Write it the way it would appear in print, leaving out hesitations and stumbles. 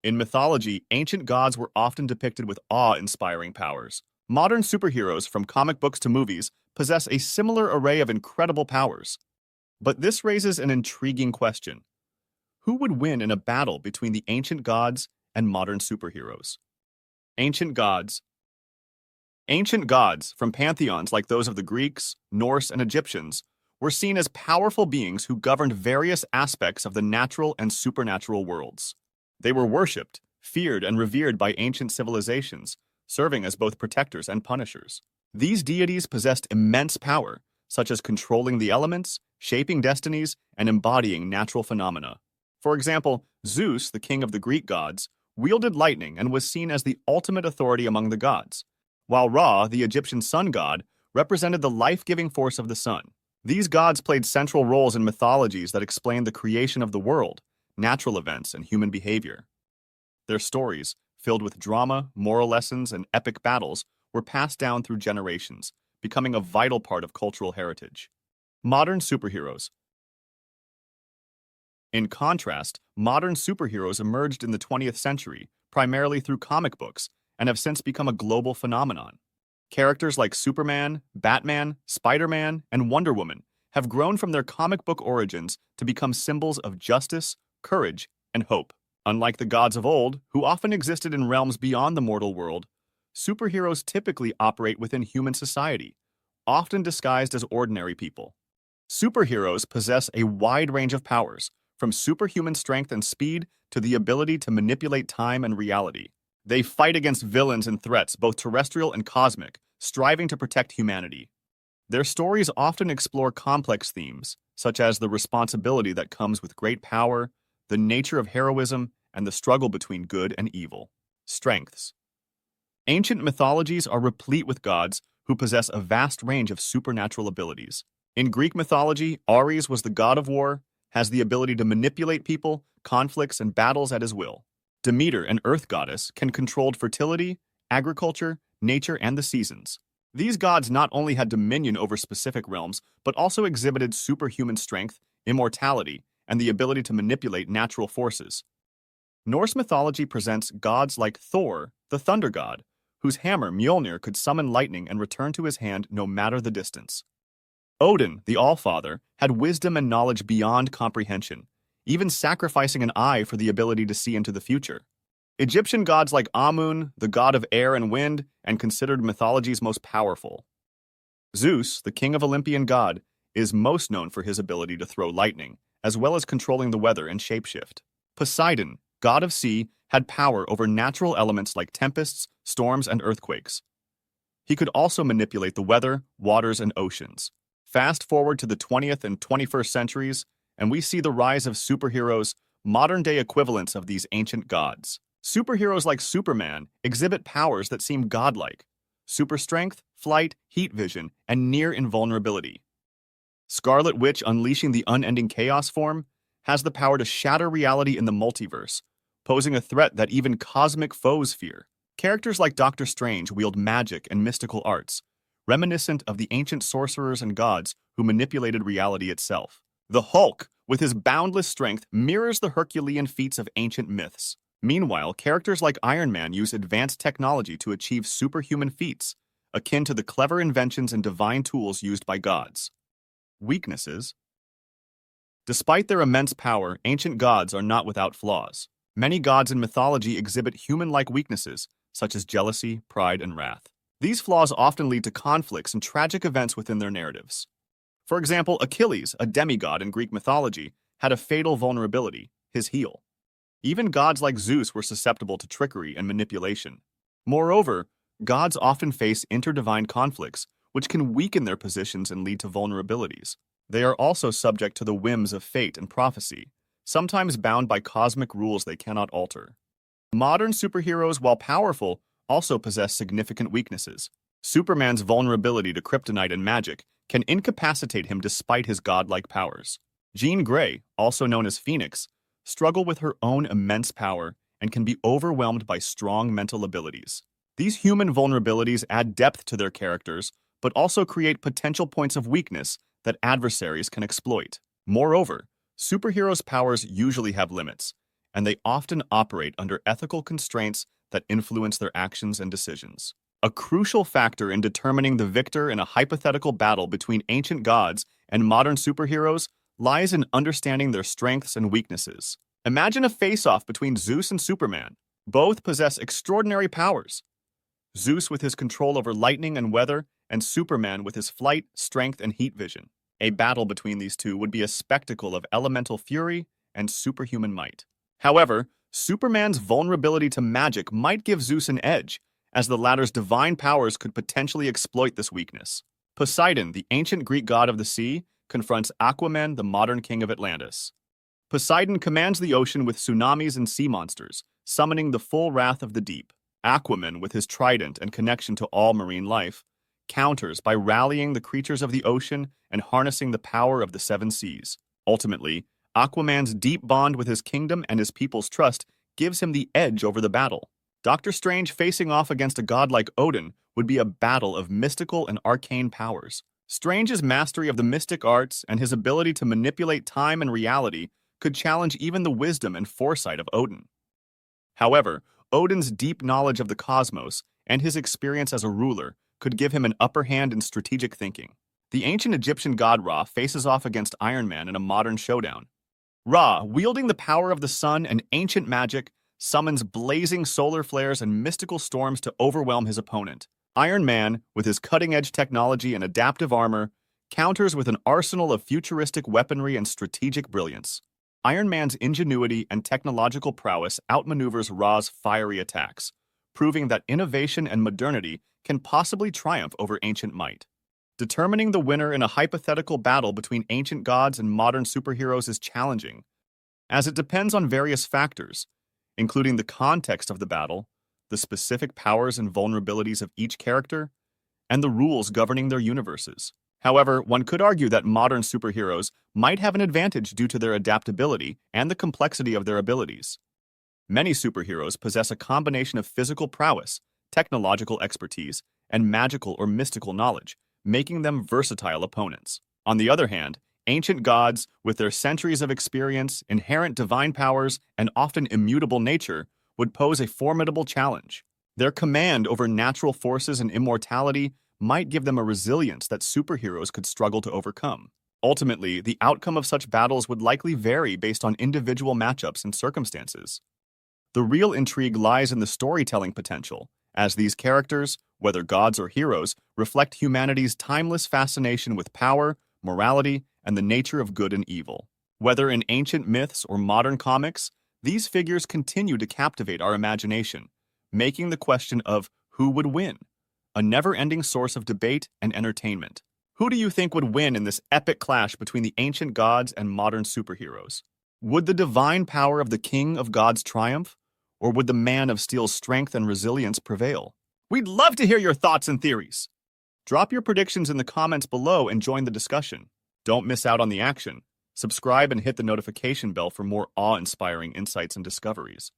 In mythology, ancient gods were often depicted with awe-inspiring powers. Modern superheroes, from comic books to movies, possess a similar array of incredible powers. But this raises an intriguing question. Who would win in a battle between the ancient gods and modern superheroes? Ancient gods. Ancient gods, from pantheons like those of the Greeks, Norse, and Egyptians, were seen as powerful beings who governed various aspects of the natural and supernatural worlds. They were worshipped, feared, and revered by ancient civilizations, serving as both protectors and punishers. These deities possessed immense power, such as controlling the elements, shaping destinies, and embodying natural phenomena. For example, Zeus, the king of the Greek gods, wielded lightning and was seen as the ultimate authority among the gods, while Ra, the Egyptian sun god, represented the life-giving force of the sun. These gods played central roles in mythologies that explained the creation of the world, natural events, and human behavior. Their stories, filled with drama, moral lessons, and epic battles, were passed down through generations, becoming a vital part of cultural heritage. Modern superheroes. In contrast, modern superheroes emerged in the 20th century, primarily through comic books, and have since become a global phenomenon. Characters like Superman, Batman, Spider-Man, and Wonder Woman have grown from their comic book origins to become symbols of justice, courage, and hope. Unlike the gods of old, who often existed in realms beyond the mortal world, superheroes typically operate within human society, often disguised as ordinary people. Superheroes possess a wide range of powers, from superhuman strength and speed to the ability to manipulate time and reality. They fight against villains and threats, both terrestrial and cosmic, striving to protect humanity. Their stories often explore complex themes, such as the responsibility that comes with great power, the nature of heroism, and the struggle between good and evil. Strengths. Ancient mythologies are replete with gods who possess a vast range of supernatural abilities. In Greek mythology, Ares was the god of war, has the ability to manipulate people, conflicts, and battles at his will. Demeter, an earth goddess, can control fertility, agriculture, nature, and the seasons. These gods not only had dominion over specific realms, but also exhibited superhuman strength, immortality, and the ability to manipulate natural forces. Norse mythology presents gods like Thor, the thunder god, whose hammer Mjolnir could summon lightning and return to his hand no matter the distance. Odin, the Allfather, had wisdom and knowledge beyond comprehension, even sacrificing an eye for the ability to see into the future. Egyptian gods like Amun, the god of air and wind, and considered mythology's most powerful. Zeus, the king of Olympian god, is most known for his ability to throw lightning, as well as controlling the weather and shapeshift. Poseidon, god of sea, had power over natural elements like tempests, storms, and earthquakes. He could also manipulate the weather, waters, and oceans. Fast forward to the 20th and 21st centuries, and we see the rise of superheroes, modern-day equivalents of these ancient gods. Superheroes like Superman exhibit powers that seem godlike: super strength, flight, heat vision, and near invulnerability. Scarlet Witch, unleashing the unending chaos form, has the power to shatter reality in the multiverse, posing a threat that even cosmic foes fear. Characters like Doctor Strange wield magic and mystical arts, reminiscent of the ancient sorcerers and gods who manipulated reality itself. The Hulk, with his boundless strength, mirrors the Herculean feats of ancient myths. Meanwhile, characters like Iron Man use advanced technology to achieve superhuman feats, akin to the clever inventions and divine tools used by gods. Weaknesses. Despite their immense power, ancient gods are not without flaws. Many gods in mythology exhibit human-like weaknesses, such as jealousy, pride, and wrath. These flaws often lead to conflicts and tragic events within their narratives. For example, Achilles, a demigod in Greek mythology, had a fatal vulnerability: his heel. Even gods like Zeus were susceptible to trickery and manipulation. Moreover, gods often face interdivine conflicts, which can weaken their positions and lead to vulnerabilities. They are also subject to the whims of fate and prophecy, sometimes bound by cosmic rules they cannot alter. Modern superheroes, while powerful, also possess significant weaknesses. Superman's vulnerability to kryptonite and magic can incapacitate him despite his godlike powers. Jean Grey, also known as Phoenix, struggles with her own immense power and can be overwhelmed by strong mental abilities. These human vulnerabilities add depth to their characters, but also create potential points of weakness that adversaries can exploit. Moreover, superheroes' powers usually have limits, and they often operate under ethical constraints that influence their actions and decisions. A crucial factor in determining the victor in a hypothetical battle between ancient gods and modern superheroes lies in understanding their strengths and weaknesses. Imagine a face-off between Zeus and Superman. Both possess extraordinary powers. Zeus with his control over lightning and weather, and Superman with his flight, strength, and heat vision. A battle between these two would be a spectacle of elemental fury and superhuman might. However, Superman's vulnerability to magic might give Zeus an edge, as the latter's divine powers could potentially exploit this weakness. Poseidon, the ancient Greek god of the sea, confronts Aquaman, the modern king of Atlantis. Poseidon commands the ocean with tsunamis and sea monsters, summoning the full wrath of the deep. Aquaman, with his trident and connection to all marine life, counters by rallying the creatures of the ocean and harnessing the power of the seven seas. Ultimately, Aquaman's deep bond with his kingdom and his people's trust gives him the edge over the battle. Doctor Strange facing off against a god like Odin would be a battle of mystical and arcane powers. Strange's mastery of the mystic arts and his ability to manipulate time and reality could challenge even the wisdom and foresight of Odin. However, Odin's deep knowledge of the cosmos and his experience as a ruler could give him an upper hand in strategic thinking. The ancient Egyptian god Ra faces off against Iron Man in a modern showdown. Ra, wielding the power of the sun and ancient magic, summons blazing solar flares and mystical storms to overwhelm his opponent. Iron Man, with his cutting-edge technology and adaptive armor, counters with an arsenal of futuristic weaponry and strategic brilliance. Iron Man's ingenuity and technological prowess outmaneuvers Ra's fiery attacks, proving that innovation and modernity can possibly triumph over ancient might. Determining the winner in a hypothetical battle between ancient gods and modern superheroes is challenging, as it depends on various factors, including the context of the battle, the specific powers and vulnerabilities of each character, and the rules governing their universes. However, one could argue that modern superheroes might have an advantage due to their adaptability and the complexity of their abilities. Many superheroes possess a combination of physical prowess, technological expertise, and magical or mystical knowledge, making them versatile opponents. On the other hand, ancient gods, with their centuries of experience, inherent divine powers, and often immutable nature, would pose a formidable challenge. Their command over natural forces and immortality might give them a resilience that superheroes could struggle to overcome. Ultimately, the outcome of such battles would likely vary based on individual matchups and circumstances. The real intrigue lies in the storytelling potential, as these characters, whether gods or heroes, reflect humanity's timeless fascination with power, morality, and the nature of good and evil. Whether in ancient myths or modern comics, these figures continue to captivate our imagination, making the question of who would win a never-ending source of debate and entertainment. Who do you think would win in this epic clash between the ancient gods and modern superheroes? Would the divine power of the king of gods triumph, or would the man of steel's strength and resilience prevail? We'd love to hear your thoughts and theories. Drop your predictions in the comments below and join the discussion. Don't miss out on the action. Subscribe and hit the notification bell for more awe-inspiring insights and discoveries.